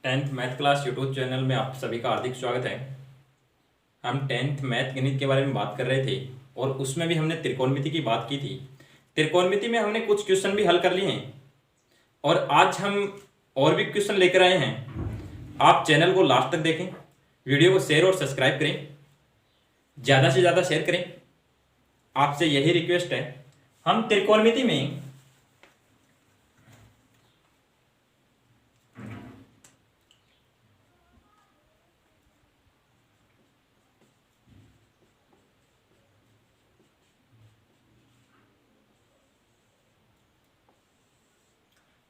Tenth math class YouTube channel में आप सभी का हार्दिक स्वागत है। हम टेंथ मैथ गणित के बारे में बात कर रहे थे और उसमें भी हमने त्रिकोणमिति की बात की थी। त्रिकोणमिति में हमने कुछ क्वेश्चन भी हल कर लिए हैं और आज हम और भी क्वेश्चन लेकर आए हैं। आप चैनल को लास्ट तक देखें, वीडियो को शेयर और सब्सक्राइब करें, ज़्यादा से ज़्यादा शेयर करें। आपसे यही रिक्वेस्ट है। हम त्रिकोणमिति में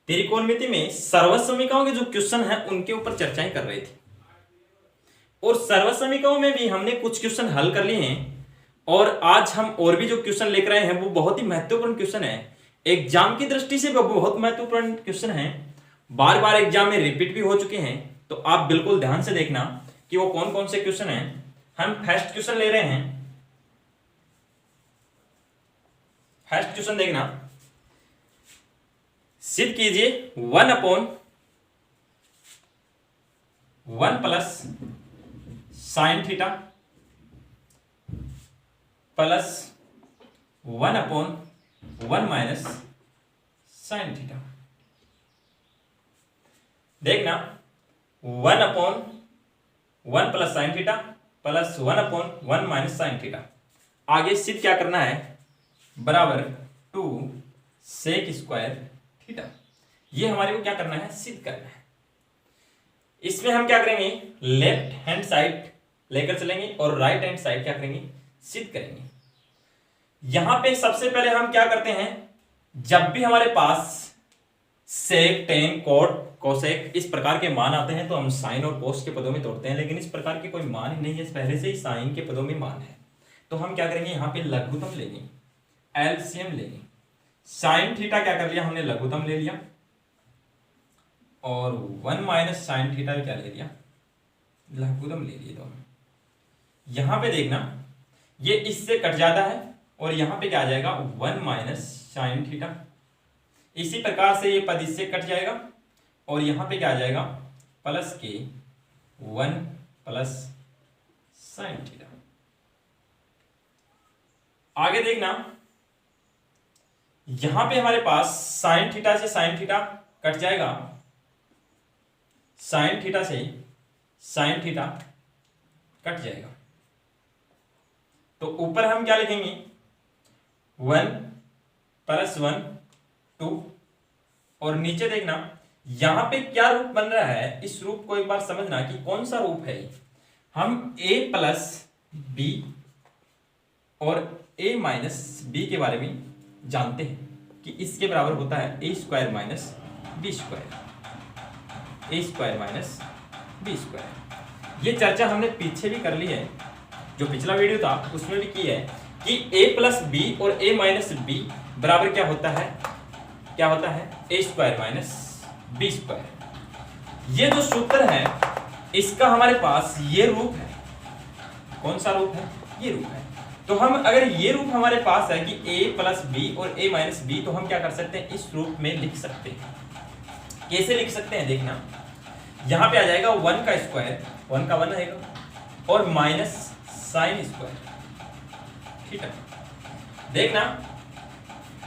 त्रिकोणमिति में सर्वसमीकरणों के जो क्वेश्चन हैं उनके ऊपर चर्चाएं कर रहे थे और सर्वसमीकरणों में भी हमने कुछ क्वेश्चन हल कर लिए हैं और आज हम और भी जो क्वेश्चन लेकर आए हैं वो बहुत ही महत्वपूर्ण क्वेश्चन है। एग्जाम की दृष्टि से वो बहुत महत्वपूर्ण क्वेश्चन है, बार बार एग्जाम में रिपीट भी हो चुके हैं, तो आप बिल्कुल ध्यान से देखना कि वो कौन कौन से क्वेश्चन हैं। हम फर्स्ट क्वेश्चन ले रहे हैं। फर्स्ट क्वेश्चन देखना, सिद्ध कीजिए 1/1 plus sine theta plus 1/1 minus sine theta. देखना 1/1 plus sine theta plus 1/1 minus sine theta. आगे सिद्ध क्या करना है, बराबर 2 सेक स्क्वायर थीटा। ये हमारे को क्या करना है, सिद्ध करना है। इसमें हम क्या करेंगे, लेफ्ट हैंड साइड लेकर चलेंगे और राइट हैंड साइड क्या करेंगे, सिद्ध करेंगे। यहां पे सबसे पहले हम क्या करते हैं, जब भी हमारे पास सेक, टेन, कोट, कोसेक इस प्रकार के मान आते हैं तो हम साइन और कोस के पदों में तोड़ते हैं, लेकिन इस प्रकार के कोई मान ही नहीं है, पहले से ही साइन के पदों में मान है। तो हम क्या करेंगे, यहां पे लघुत्तम लेंगे, एलसीएम लेंगे। साइन थीटा क्या कर लिया हमने, लघुत्तम ले लिया, और 1 माइनस साइन थीटा क्या ले लिया, लघुत्तम ले लिए दोनों। यहां पे देखना ये इससे कट जाता है और यहां पे क्या आ जाएगा, 1 माइनस साइन थीटा। इसी प्रकार से ये पद इससे कट जाएगा और यहां पे क्या आ जाएगा, प्लस के 1 प्लस साइन थीटा। आगे देखना, यहां पे हमारे पास साइन थीटा से साइन थीटा कट जाएगा, साइन थीटा से साइन थीटा कट जाएगा। तो ऊपर हम क्या लिखेंगे, 1 प्लस 1 2, और नीचे देखना यहां पे क्या रूप बन रहा है, इस रूप को एक बार समझना कि कौन सा रूप है। हम a प्लस बी और a माइनस बी के बारे में जानते हैं कि इसके बराबर होता है a square minus B square, a square minus B square. ये चर्चा हमने पीछे भी कर ली है, जो पिछला वीडियो था उसमें भी की है कि a प्लस बी और a माइनस बी बराबर क्या होता है, a square minus B square. ये जो सूत्र है इसका हमारे पास ये रूप है। कौन सा रूप है, ये रूप है। तो हम अगर ये रूप हमारे पास है कि a प्लस बी और a माइनस बी, तो हम क्या कर सकते हैं, इस रूप में लिख सकते हैं। कैसे लिख सकते हैं, देखना यहां पे आ जाएगा 1 का स्क्वायर, 1 का 1 आएगा, और माइनस साइन स्क्वायर थीटा। देखना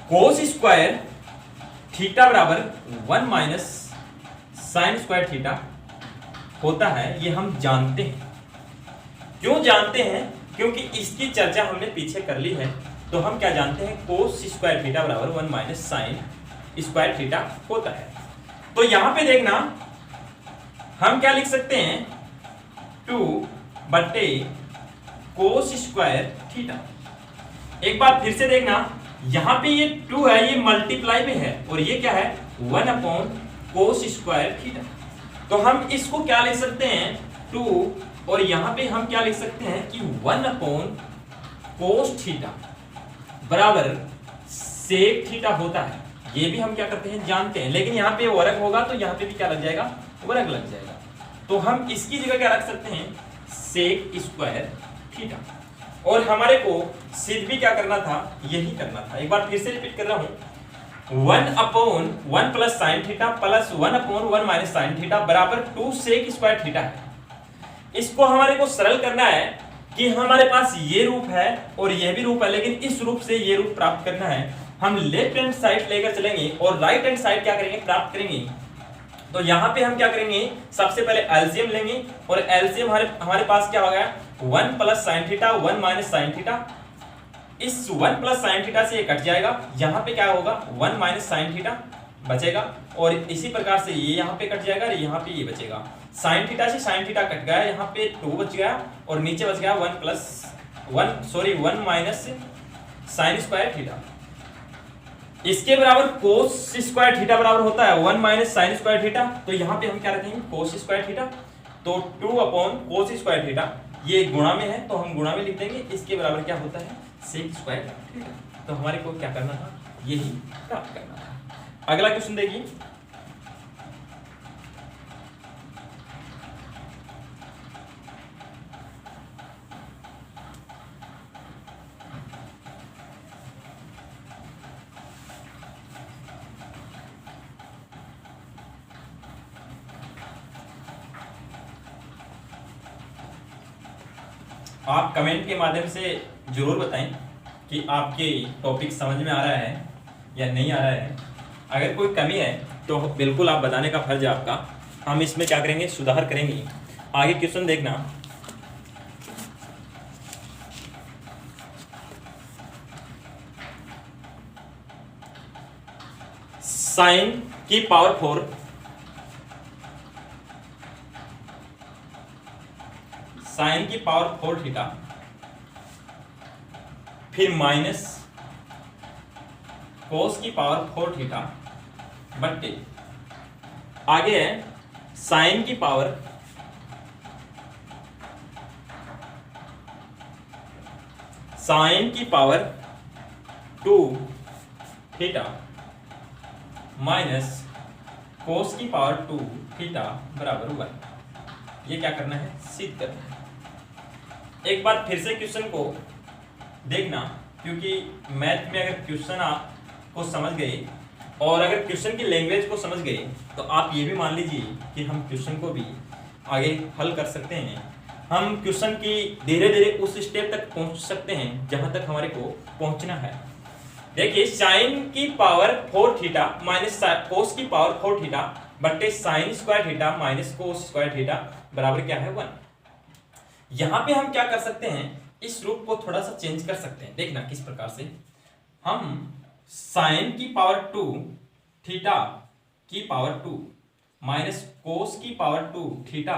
कोस स्क्वायर थीटा बराबर 1 माइनस साइन स्क्वायर थीटा होता है, ये हम जानते हैं। क्यों जानते हैं, क्योंकि इसकी चर्चा हमने पीछे कर ली है। तो हम क्या जानते हैं, कोस स्क्वायर थीटा बराबर 1 माइनस साइन स्क्वायर थीटा होता है। तो यहां पे देखना हम क्या लिख सकते हैं, 2 बटे कोस स्क्वायर थीटा। एक बार फिर से देखना, यहां पे ये 2 है, ये मल्टीप्लाई में है, और ये क्या है, 1 अपॉन कोस स्क्वायर थीटा। तो हम इसको क्या लिख सकते हैं, 2, और यहां पे हम क्या लिख सकते हैं कि 1 अपॉन कोस थीटा बराबर सेक थीटा होता है। ये भी हम क्या करते हैं, जानते हैं, लेकिन यहां पे वर्ग होगा तो यहां पे भी क्या लग जाएगा, वर्ग लग जाएगा। तो हम इसकी जगह क्या रख सकते हैं, सेक स्क्वायर थीटा। और हमारे को सिद्ध भी क्या करना था, यही करना था। एक बार फिर से रिपीट कर रहा हूं, 1/1 plus sine theta plus 1/1 minus sine theta बराबर 2 सेक स्क्वायर थीटा है। इसको हमारे को सरल करना है कि हमारे पास ये रूप है और यह भी रूप है, लेकिन इस रूप से ये रूप प्राप्त करना है। हम लेफ्ट हैंड साइड लेकर चलेंगे और राइट हैंड साइड क्या करेंगे, प्राप्त करेंगे। तो यहां पे हम क्या करेंगे, सबसे पहले एलसीएम लेंगे और एलसीएम हमारे पास क्या हो गया, 1 plus sine theta 1 minus sine theta. इस 1 प्लस साइन थीटा से ये कट जाएगा, यहां पे क्या होगा 1 माइनस साइन थीटा बचेगा और इसी प्रकार से ये यहां पे कट जाएगा और यहां पे ये बचेगा। साइन थीटा से साइन थीटा कट गया, यहां पे 2 बच गया और नीचे बच गया 1 माइनस साइन स्क्वायर थीटा। इसके बराबर कोस स्क्वायर थीटा बराबर होता है 1 माइनस साइन स्क्वायर थीटा। तो यहां पे हम क्या रखेंगे, कोस स्क्वायर थीटा। तो 2 अपॉन कोस स्क्वायर थीटा, ये गुणा में है तो हम गुणा में लिख देंगे। इसके बराबर क्या होता है, सेक स्क्वायर थीटा। तो हमारे को क्या करना था, यही प्राप्त करना था। अगला क्वेश्चन देखिए, आप कमेंट के माध्यम से जरूर बताएं कि आपके टॉपिक समझ में आ रहा है या नहीं आ रहा है। अगर कोई कमी है तो बिल्कुल आप बताने का फर्ज है आपका। हम इसमें क्या करेंगे, सुधार करेंगे। आगे क्वेश्चन देखना, साइन की पावर 4 साइन की पावर 4 थीटा फिर माइनस कोस की पावर 4 थीटा बट्टे आगे है साइन की power two theta minus cos की पावर 2 थीटा बराबर 1। ये क्या करना है, सिद्ध करना है। एक बार फिर से क्वेश्चन को देखना, क्योंकि मैथ में अगर क्वेश्चन आपको समझ गए और अगर क्वेश्चन की लैंग्वेज को समझ गए तो आप ये भी मान लीजिए कि हम क्वेश्चन को भी आगे हल कर सकते हैं। हम क्वेश्चन की धीरे धीरे उस स्टेप तक पहुंच सकते हैं जहां तक हमारे को पहुंचना है। देखिए, साइन की पावर 4 थीटा माइनस कोस की पावर 4 थीटा बट्टे साइन स्क्वायर थीटा माइनस कोस स्क्वायर थीटा बराबर क्या है, 1। यहां पे हम क्या कर सकते हैं, इस रूप को थोड़ा सा चेंज कर सकते हैं। देखना किस प्रकार से, हम साइन की पावर 2 थीटा की पावर 2 माइनस कोस की पावर 2 थीटा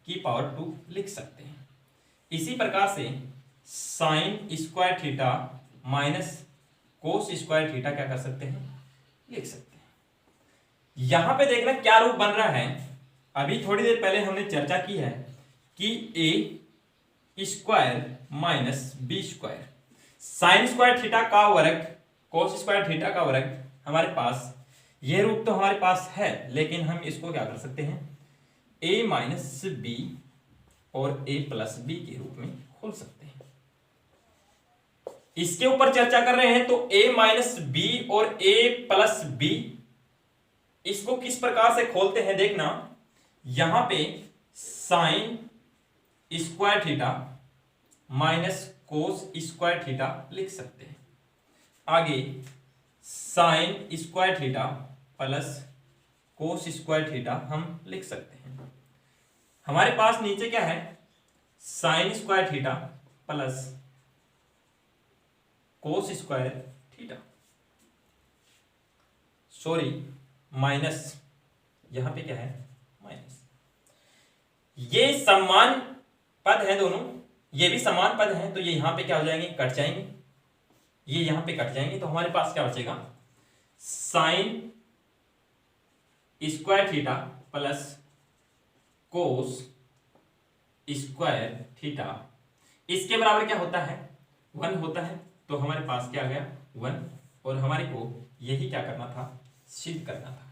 की पावर 2 लिख सकते हैं। इसी प्रकार से साइन स्क्वायर थीटा माइनस कोस स्क्वायर थीटा क्या कर सकते हैं, लिख सकते हैं। यहां पे देखना क्या रूप बन रहा है। अभी थोड़ी देर पहले हमने चर्चा की है कि A square minus B square, sine square theta का वर्ग कोस स्क्वायर थीटा का वर्ग, हमारे पास यह रूप तो हमारे पास है, लेकिन हम इसको क्या कर सकते हैं, a माइनस बी और a प्लस बी के रूप में खोल सकते हैं। इसके ऊपर चर्चा कर रहे हैं तो a माइनस बी और a प्लस बी, इसको किस प्रकार से खोलते हैं देखना। यहां पे साइन स्क्वायर थीटा माइनस कोस स्क्वायर थीटा लिख सकते हैं। आगे sign square theta plus cos square theta हम लिख सकते हैं। हमारे पास नीचे क्या है, sign square theta plus cos square theta, sorry minus, यहां पे क्या है माइनस। ये समान पद हैं दोनों, ये भी समान पद हैं, तो ये यहां पे क्या हो जाएंगे, कट जाएंगे, ये यहां पे कट जाएंगे। तो हमारे पास क्या बचेगा, sign square theta plus cos square theta, इसके बराबर क्या होता है, 1 होता है। तो हमारे पास क्या आ गया 1, और हमारे को यही क्या करना था, सिद्ध करना था।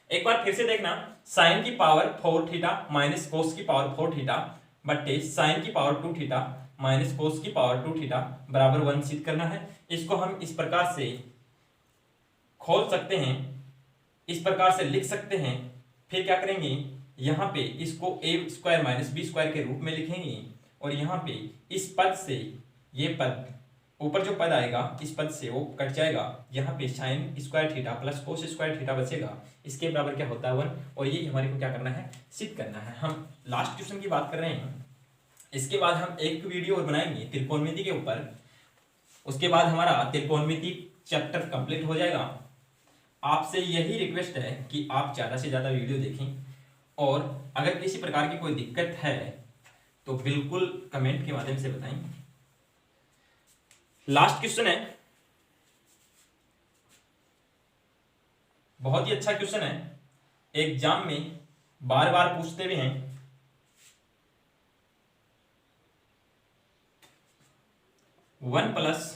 एक बार फिर से देखना, साइन की पावर 4 थीटा माइनस कोस की पावर 4 थीटा बट्टे साइन की पावर 2 थीटा माइनस कोस की पावर 2 थीटा बराबर 1 सिद्ध करना है। इसको हम इस प्रकार से खोल सकते हैं, इस प्रकार से लिख सकते हैं। फिर क्या करेंगे, यहाँ पे इसको a square minus B square के रूप में लिखेंगे और यहाँ पे इस पद से ये पद, ऊपर जो पद आएगा इस पद से वो कट जाएगा, यहाँ पे sine square theta plus cos square theta बचेगा, इसके बराबर क्या होता है 1। और ये हमारे को क्या करना है, सिद्ध करना है। हम लास्ट क्वेश्चन की बात कर रहे हैं। इसके बाद हम एक वीडियो और बनाएंगे त्रिकोणमिति के ऊपर, उसके बाद हमारा त्रिकोणमिति चैप्टर कंप्लीट हो जाएगा। आपसे यही रिक्वेस्ट है कि आप ज़्यादा से ज़्यादा वीडियो देखें और अगर किसी प्रकार की कोई दिक्कत है तो बिल्कुल कमेंट के माध्यम से बताएं। लास्ट क्वेश्चन है, बहुत ही अच्छा क्वेश्चन है, एग्जाम में बार बार पूछते भी हैं। वन प्लस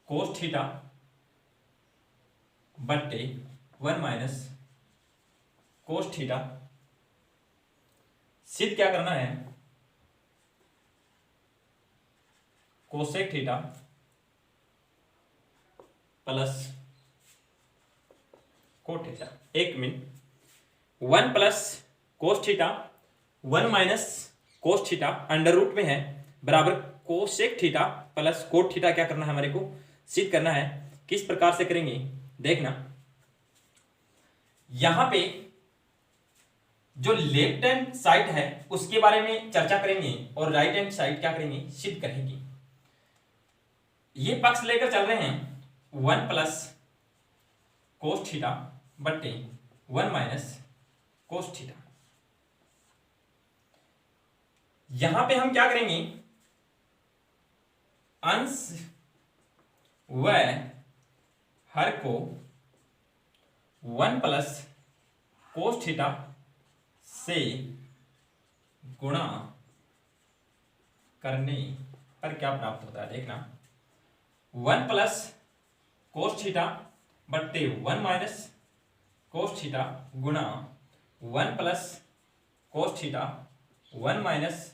कोस थीटा बट्टे 1 माइनस कोस थीटा, सिद्ध क्या करना है, cosec theta plus cot theta. एक minute, 1 plus cos theta 1 minus cos theta under root में है बराबर cosec theta plus cot theta. क्या करना है, हमारे को सिद्ध करना है। किस प्रकार से करेंगे देखना, यहां पे जो लेफ्ट हैंड साइड है उसके बारे में चर्चा करेंगे और राइट हैंड साइड क्या करेंगे, सिद्ध करेंगे। ये पक्ष लेकर चल रहे हैं 1 प्लस कोस थीटा बट्टे 1 माइनस कोस थीटा। यहां पे हम क्या करेंगे, अंश व हर को 1 प्लस कोस थीटा से गुणा करने पर क्या प्राप्त होता है देखना, 1 प्लस कोस थीटा बट्टे 1 माइनस कोस थीटा गुणा 1 plus cos theta 1 minus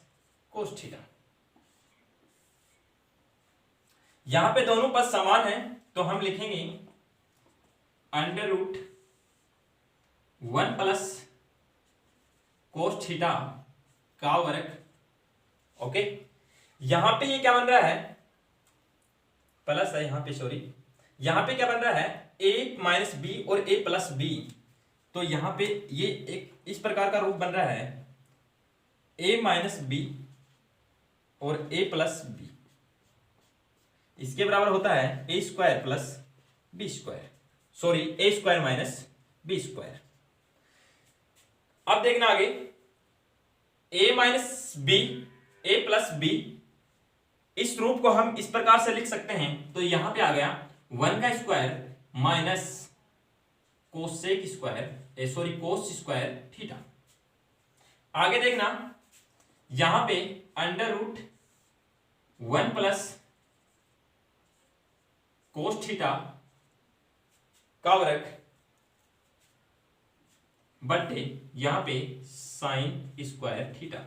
cos theta. यहां पे दोनों पद समान हैं तो हम लिखेंगे under root 1 plus cos theta का वर्ग। ओके, यहां पे ये क्या बन रहा है, प्लस है यहां पे, सॉरी, यहां पे क्या बन रहा है, ए माइनस बी और ए प्लस बी। तो यहां पे ये एक इस प्रकार का रूप बन रहा है, ए माइनस बी और ए प्लस बी, इसके बराबर होता है A square plus B square, sorry A square minus B square. अब देखना आगे, A minus B A plus B, इस रूप को हम इस प्रकार से लिख सकते हैं। तो यहां पे आ गया 1 का square minus cosec square, sorry cos square theta. आगे देखना, यहां पे under root 1 plus cos theta का वर्ग बट्टे यहां पे साइन स्क्वायर थीटा,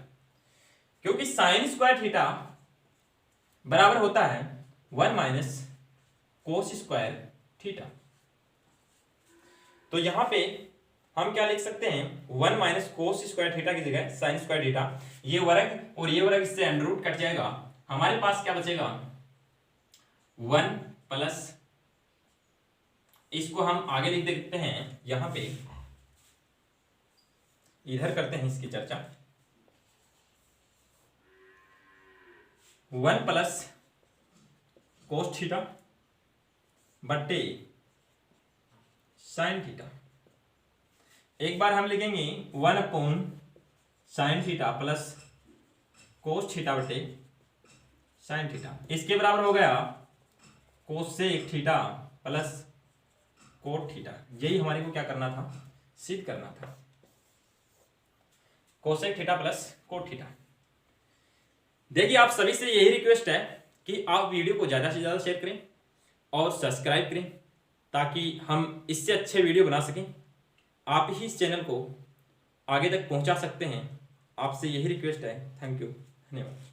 क्योंकि साइन स्क्वायर थीटा बराबर होता है 1 माइनस कोस स्क्वायर थीटा। तो यहां पे हम क्या लिख सकते हैं, 1 माइनस कोस स्क्वायर थीटा की जगह साइन स्क्वायर थीटा, ये वर्ग और ये वर्ग इससे अंडर रूट कट जाएगा, हमारे पास क्या बचेगा 1 प्लस, इसको हम आगे लिख देते हैं, यहां पे इधर करते हैं इसकी चर्चा, 1 प्लस कोस थीटा बट्टे साइन थीटा। एक बार हम लिखेंगे 1 upon sine theta plus cos theta बट्टे साइन थीटा, इसके बराबर हो गया cosec theta plus cot theta. यही हमारे को क्या करना था, सिद्ध करना था, cosec theta plus cot theta. देखिए, आप सभी से यही रिक्वेस्ट है कि आप वीडियो को ज़्यादा से ज़्यादा शेयर करें और सब्सक्राइब करें ताकि हम इससे अच्छे वीडियो बना सकें। आप ही इस चैनल को आगे तक पहुंचा सकते हैं, आपसे यही रिक्वेस्ट है। थैंक यू, धन्यवाद।